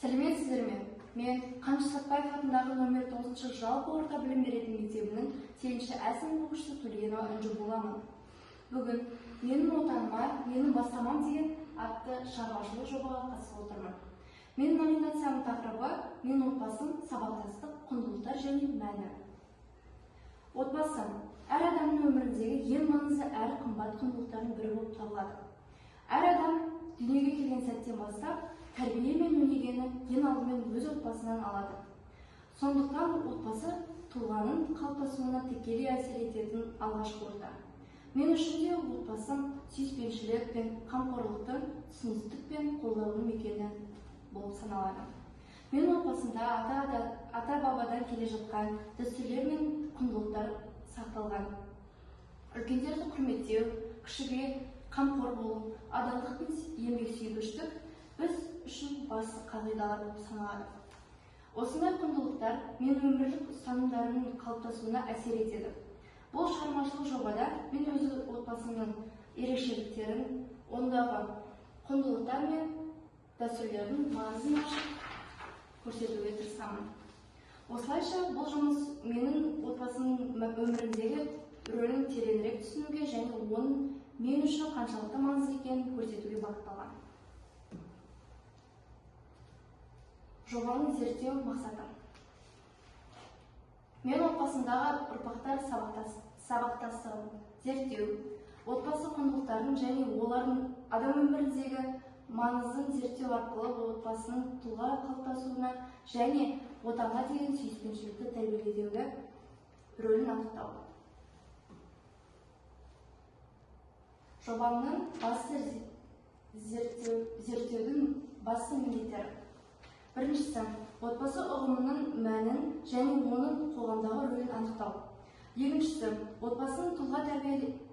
Сәлеметсіздер ме? Мен Қаныш Сәтпаев атындағы номер 9 жалпы орта білім беретін мектебінің 8-ші әсім оқушысы Төлегенова Үнжу боламын. Бүгін менің отаныма, менің бастамам деген атты шаруашылық жобаға қатысып отырмын. Менің номинациямның тақырыбы менің отбасым, сабақтастық, құндылықтар және мәні. Отбасы әр адамның өміріндегі ең маңызды әрі қымбат құндылықтардың бірі болып табылады. Әр адам дүниеге келген сәттен бастап тәрбие мен өнегені ең алдымен өз отбасынан алады. Сондықтан отбасы тұлғаның қалыптасуына тікелей әсер ететін алғашқы орта. Мен үшін де отбасым сүйіспеншілік пен қамқорлықтың, түсіністік пен қолдаудың мекені болып саналады. Мен отбасында ата-бабадан келе жатқан дәстүрлер мен құндылықтар сақталған. Үлкендерді құрметтеу, кішіге қамқор болу, адалдық пен еңбексүйгіштік біз үшін басты қағидалар болып саналады. Осындай құндылықтар мен өмірлік ұстанымдарының қалыптасуына әсер етеді. Бұл шығармашылық жобада мен өз отбасымның ерекшеліктерін, ондағы құндылықтар мен дәстүрлердің маңызын ашып көрсетуге тырысамын. Осылайша бұл жұмыс менің отбасымның өміріндегі рөлін тереңірек түсінуге және оның мен үшін қаншалықты маңызды екенін көрсетуге бағытталған. Жобаның зерттеу мақсаты. Мен отбасындағы ұрпақтар сабақтастығын зерттеу, отбасы құндылықтарын және олардың адам өміріндегі маңызын зерттеу арқылы отбасының тұлға қалыптасуына және отанға деген сүйіспеншілікті тәрбиелеудегі рөлін анықтау. Жобамның басты зерттеудің басты міндеттері. Біріншісі, отбасы ұғымының мәнін және оның қоғамдағы рөлін анықтау. Екіншісі, отбасының тұлға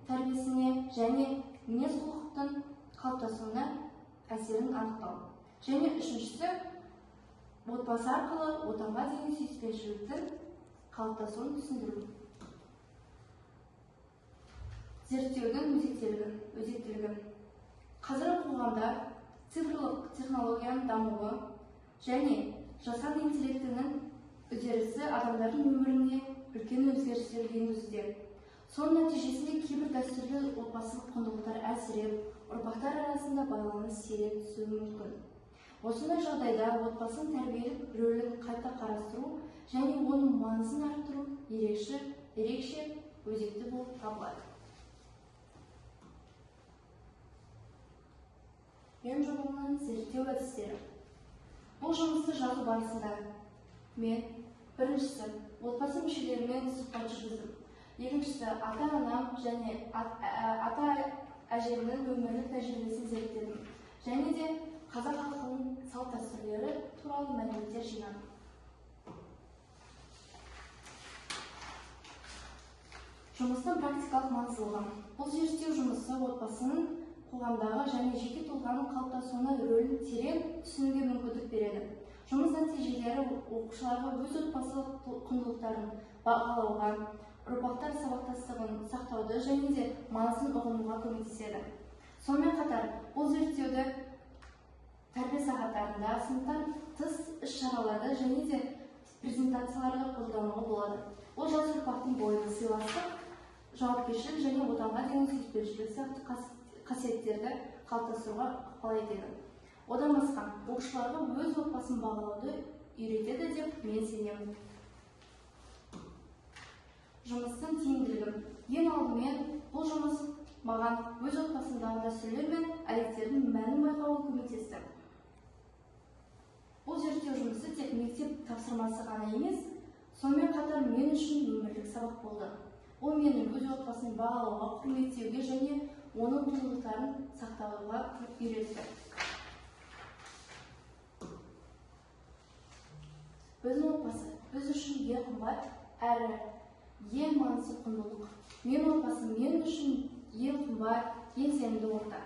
тәрбиесіне және мінез-құлықтың қалыптасуына әсерін анықтау. Және үшіншісі, отбасы арқылы отанға деген сүйіспеншіліктің қалыптасуын түсіндіру. Зерттеудің өзектілігі. Қазіргі қоғамда цифрлық технологияның дамуы және жасанды интеллектінің үдерісі адамдардың өміріне үлкен өзгерістер енгізуде. Соның нәтижесінде кейбір дәстүрлі отбасылық құндылықтар әлсіреп, ұрпақтар арасында байланыс сиреп түсуі мүмкін. Осындай жағдайда отбасының тәрбиелік рөлін қайта қарастыру және оның маңызын арттыру ерекше өзекті болып табылады. Мен жобамның зерттеу әдістері. Бұл жұмысты жазу барысында мен біріншісі отбасы мүшелерімен сұхбат жүргіздім. Екіншісі ата-анам және ата-әжемнің өмірлік тәжірибесін зерттедім. Және де қазақ халқының салт-дәстүрлері туралы мәліметтер жинадым. Жұмыстың практикалық маңыздылығы. Бұл зерттеу жұмысы отбасының қоғамдағы және жеке тұлғаның қалыптасуына рөлін терең түсінуге мүмкіндік береді. Жұмыс нәтижелері оқушыларға өз отбасылық құндылықтарын бағалауға, ұрпақтар сабақтастығын сақтауды және де маңызын ұғынуға көмектеседі. Сонымен қатар, бұл зерттеуді тәрбие сағаттарында, сыныптан тыс іс-шараларда және де презентацияларға қолдануға болады. Ол жас ұрпақтың бойына сыйластық, жауапкершілік және отанға деген сүйіспеншілік сияқты қасиеттерді қалыптастыруға ықпал етеді. Одан басқа, оқушыларға өз отбасын бағалауды үйретеді деп мен сенемін. Жұмыстың тиімділігі. Ең алдымен, бұл жұмыс маған өз отбасындағы дәстүрлер мен әдеттердің мәнін байқауға көмектесті. Бұл зерттеу жұмысы тек мектеп тапсырмасы ғана емес, сонымен қатар мен үшін өмірлік сабақ болды. Ол мені өз отбасын бағалауға, құрметтеуге және оның құндылықтарын сақтауға үйретті. Біздің отбасы біз үшін ең қымбат әрі ең маңызды құндылық. Мен отбасы мен үшін ең қымбат, ең сенімді орта.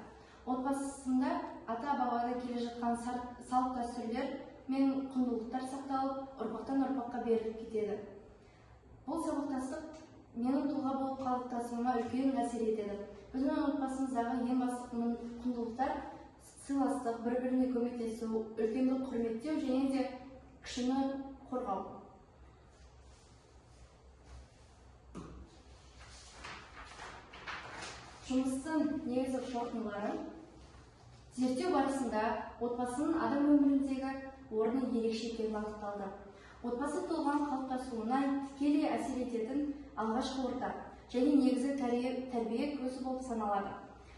Отбасында ата-бабадан келе жатқан салт-дәстүрлер мен құндылықтар сақталып, ұрпақтан ұрпаққа беріліп кетеді. Бұл сабақтастық менің тұлға болып қалыптасуыма үлкен әсер етеді. Біздің отбасымыздағы ең басты құндылықтар сыйластық, бір-біріне көмектесу, үлкенді құрметтеу және де кішіні қорғау. Жұмыстың негізгі қорытындылары: зерттеу барысында отбасының адам өміріндегі орны ерекше екені анықталды. Отбасы тұлғаның қалыптасуына тікелей әсер ететін алғашқы орта және негізгі тәрбие көзі болып саналады.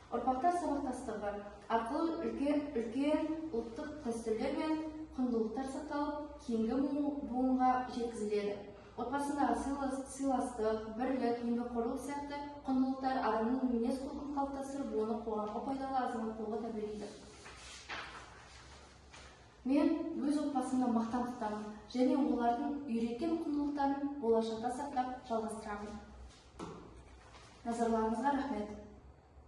Ұрпақтар сабақтастығы арқылы үлкен ұлттық дәстүрлер мен құндылықтар сақталып, кейінгі буынға жеткізіледі. Отбасындағы сыйластық, бірлік, еңбекқорлық сияқты құндылықтар адамның мінез-құлқын қалыптастырып, оны қоғамға пайдалы азамат болуға тәрбиелейді. Мен өз отбасымды мақтан тұтамын және олардың үйреткен құндылықтарын болашақта сақтап жалғастырамын. Назарларыңызға рахмет.